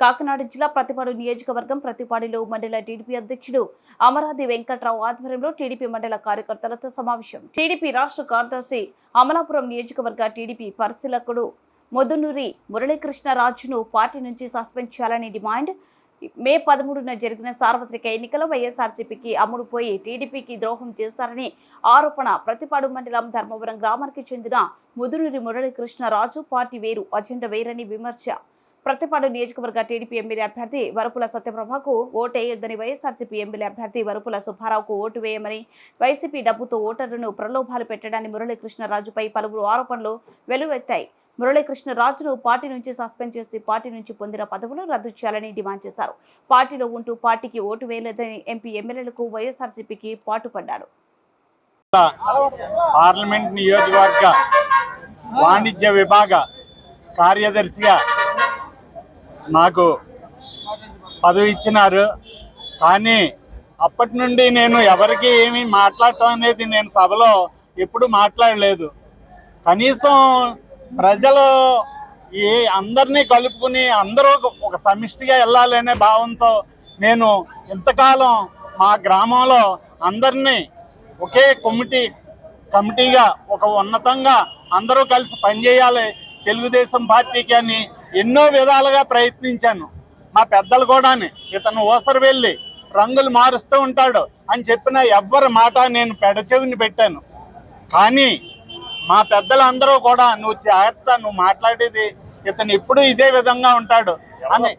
కాకినాడ జిల్లా ప్రతిపాడు నియోజకవర్గం ప్రతిపాడులో మండల టీడీపీ అధ్యక్షుడు అమరాది వెంకట్రావు ఆధ్వర్యంలో టీడీపీ మండల కార్యకర్తలతో సమావేశం. టీడీపీ రాష్ట్ర కార్యదర్శి అమలాపురం నియోజకవర్గ టీడీపీ పరిశీలకుడు మొదునూరి మురళీకృష్ణరాజును పార్టీ నుంచి సస్పెండ్ చేయాలని డిమాండ్. మే 13న జరిగిన సార్వత్రిక ఎన్నికల్లో వైఎస్ఆర్సీపీకి అమ్ముడుపోయి టీడీపీకి ద్రోహం చేస్తారని ఆరోపణ. ప్రతిపాడు మండలం ధర్మవరం గ్రామానికి చెందిన మొదునూరి మురళీకృష్ణరాజు పార్టీ వేరు, అజెండా వేరని విమర్శ. ప్రతిపాడు నియోజకవర్గ టీడీపీ ఎమ్మెల్యే అభ్యర్థి వరపుల సత్యప్రభకు ఓటేయొద్దని, వైఎస్ఆర్సీపీ ఎమ్మెల్యే అభ్యర్థి వరపుల సుబ్బారావుకు ఓటు వేయమని, వైసీపీ డబ్బుతో ఓటర్లను ప్రలోభాలు పెట్టడాన్ని మురళీకృష్ణరాజుపై పలువురు ఆరోపణలు వెలువెత్తాయి. మురళీకృష్ణరాజును పార్టీ నుంచి సస్పెండ్ చేసి పార్టీ నుంచి పొందిన పదవులు రద్దు చేయాలని డిమాండ్ చేశారు. పార్టీలో ఉంటూ పార్టీకి ఓటు వేయలేదని ఎంపీ ఎమ్మెల్యేలకు వైఎస్ఆర్సీపీకి పాటుపడ్డాడు. పార్లమెంట్ నియోజకవర్గ వాణిజ్య విభాగ కార్యదర్శిగా నాకు పదవి ఇచ్చినారు. కానీ అప్పటి నుండి నేను ఎవరికి ఏమీ మాట్లాడటం అనేది నేను సభలో ఎప్పుడు మాట్లాడలేదు. కనీసం ప్రజలు అందరినీ కలుపుకుని అందరూ ఒక సమిష్టిగా వెళ్ళాలనే భావంతో నేను ఇంతకాలం మా గ్రామంలో అందరినీ ఒకే కమిటీగా ఒక ఉన్నతంగా అందరూ కలిసి పనిచేయాలి తెలుగుదేశం పార్టీకి అని ఎన్నో విధాలుగా ప్రయత్నించాను. మా పెద్దలు కూడా ఇతను ఓసరు వెళ్ళి రంగులు మారుస్తూ ఉంటాడు అని చెప్పిన ఎవ్వరి మాట నేను పెడచెవిని పెట్టాను. కానీ మా పెద్దలందరూ కూడా నువ్వు జాగ్రత్త, నువ్వు మాట్లాడేది ఇతను ఎప్పుడు ఇదే విధంగా ఉంటాడు అని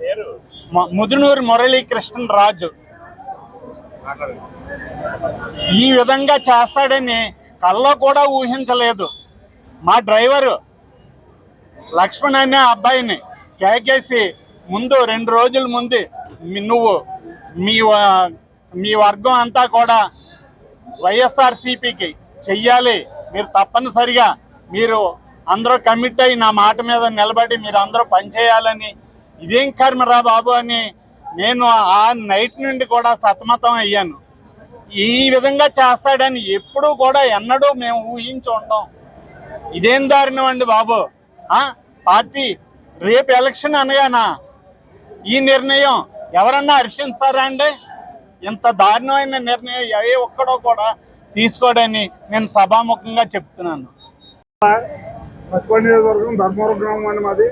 ముదునూరి మురళీకృష్ణరాజు ఈ విధంగా చేస్తాడని కల్లో కూడా ఊహించలేదు. మా డ్రైవరు లక్ష్మణ్ అనే అబ్బాయిని కేకేసి ముందు 2 రోజుల ముందు నువ్వు మీ వర్గం అంతా కూడా వైఎస్ఆర్సీపీకి చెయ్యాలి, మీరు తప్పనిసరిగా మీరు అందరూ కమిట్ అయ్యి నా మాట మీద నిలబడి మీరు అందరూ పనిచేయాలని, ఇదేం కర్మరా బాబు అని నేను ఆ నైట్ నుండి కూడా సతమతం అయ్యాను. ఈ విధంగా చేస్తాడని ఎప్పుడూ కూడా ఎన్నడూ మేము ఊహించి ఉంటాం. ఇదేం దారుణం అండి బాబు. పార్టీ రేపు ఎలక్షన్ అనగానా ఈ నిర్ణయం ఎవరన్నా హర్షిస్తారా అండి? ఇంత దారుణమైన నిర్ణయం ఏ ఒక్కడో కూడా తీసుకోడని నేను సభాముఖంగా చెప్తున్నాను. ప్రతిపాడు నియోజకవర్గం ధర్మవరం గ్రామం అండి మాది.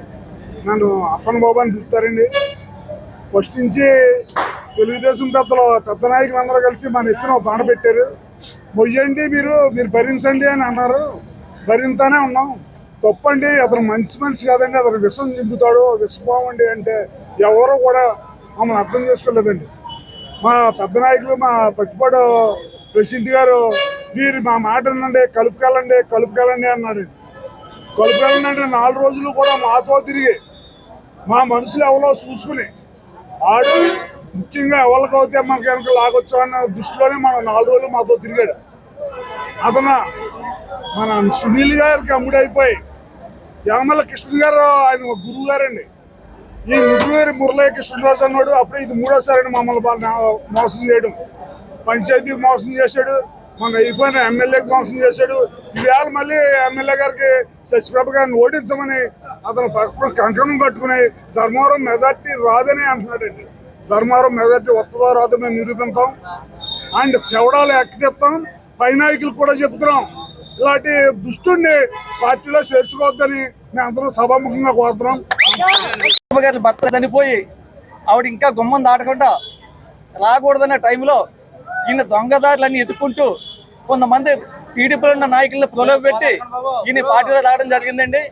నన్ను అప్పన్న బాబు అని పిలుస్తారండి. ఫస్ట్ నుంచి తెలుగుదేశం పెద్ద నాయకులు అందరూ కలిసి మన ఎత్తున ఒక బాణ పెట్టారు. మొయ్యండి మీరు భరించండి అని అన్నారు. భరింతానే ఉన్నాం. తప్పండి, అతను మంచి మనిషి కాదండి, అతను విషం నింపుతాడు, విషపోవండి అంటే ఎవరో కూడా మమ్మల్ని అర్థం చేసుకోలేదండి. మా పెద్ద నాయకులు మా ప్రతిపాడు ప్రెసిడెంట్ గారు మీరు మా మాట వినండి, కలుపుకెళ్ళండి అన్నాడు. కలుపుకెళ్ళండి అంటే 4 రోజులు కూడా మాతో తిరిగి మా మనుషులు ఎవరో చూసుకుని ఆడు ముఖ్యంగా ఎవరికి అవుతే మనకి వెనక లాగొచ్చు అన్న దృష్టిలోనే మన 4 రోజులు మాతో తిరిగాడు. అతను మన సునీల్ గారికి అమ్ముడైపోయి యామల కృష్ణ గారు ఆయన గురువు గారండి. ఈ ముదునూరి మురళీకృష్ణరాజు అన్నాడు. అప్పుడే ఇది 3వసారి మమ్మల్ని మోసం చేయడం. పంచాయతీకి మోసం చేశాడు, మన అయిపోయిన ఎమ్మెల్యేకి మోసం చేశాడు. ఈవేళ మళ్ళీ ఎమ్మెల్యే గారికి సత్యప్రభ గారిని ఓడించమని అతను కంకణం కట్టుకుని ధర్మవరం మెజార్టీ రాదని అంటున్నాడండి. ధర్మవరం మెజార్టీ వస్తుందో రాదో మేము నిరూపిస్తాం అండ్ చెవడాలు ఎక్కతిస్తాం. పై నాయకులు కూడా చెప్తున్నాం, ఇలాంటి దుష్టుడిని పార్టీలో చేర్చుకోవద్దని మేము అందరం సభాముఖంగా కోరుతున్నాం. భర్త చనిపోయి ఆవిడ ఇంకా గుమ్మం దాటకుండా రాకూడదన్న టైంలో ఈయన దొంగదారులన్నీ ఎత్తుకుంటూ కొంతమంది టీడీపీలో ఉన్న నాయకులను ప్రలోభపెట్టి ఈయన పార్టీలో రావడం జరిగిందండి.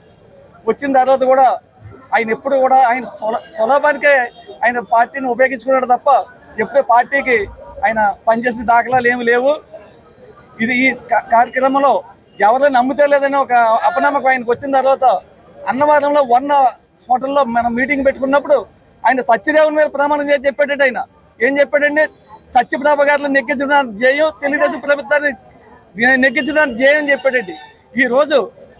వచ్చిన తర్వాత కూడా ఆయన ఎప్పుడు కూడా ఆయన సులభానికే ఆయన పార్టీని ఉపయోగించుకున్నాడు తప్ప ఎప్పుడూ పార్టీకి ఆయన పనిచేసిన దాఖలాలు ఏమి లేవు. ఈ కార్యక్రమంలో ఎవరైనా నమ్మితే లేదని ఒక అపనమ్మకం ఆయనకు వచ్చిన తర్వాత అన్నవరంలో హోటల్లో మనం మీటింగ్ పెట్టుకున్నప్పుడు ఆయన సత్యదేవుని మీద ప్రమాణం చేసి చెప్పాడండి. ఆయన ఏం చెప్పాడండి? సత్యప్రభ గారిని నెగ్గించడానికి జయం, తెలుగుదేశం ప్రభుత్వాన్ని నెగ్గించడానికి జయం చెప్పాడండి. ఈ రోజు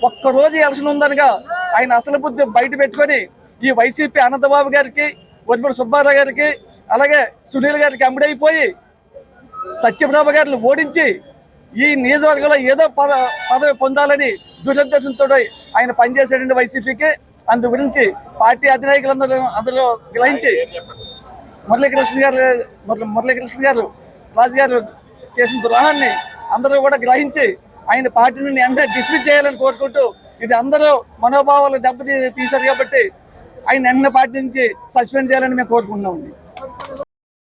ఒక్కరోజు ఎలక్షన్ ఉందనగా ఆయన అసలు బుద్ధి బయట పెట్టుకొని ఈ వైసీపీ అనంతబాబు గారికి, వరపుల సుబ్బారావు గారికి, అలాగే సునీల్ గారికి అమ్ముడైపోయి సత్యప్రభ గారిని ఓడించి ఈ నియోజకవర్గంలో ఏదో పదవి పొందాలని దురుద్దేశంతో ఆయన పనిచేసాడండి వైసీపీకి. అందు గురించి పార్టీ అందరూ గ్రహించి మురళీకృష్ణ గారు రాజు గారు చేసిన ద్రోహాన్ని అందరూ కూడా గ్రహించి ఆయన పార్టీ నుండి వెంటనే డిస్మిస్ చేయాలని కోరుకుంటూ, ఇది అందరూ మనోభావాలు దెబ్బతీశారు కాబట్టి ఆయన వెంటనే పార్టీ నుంచి సస్పెండ్ చేయాలని మేము కోరుకుంటున్నామండి.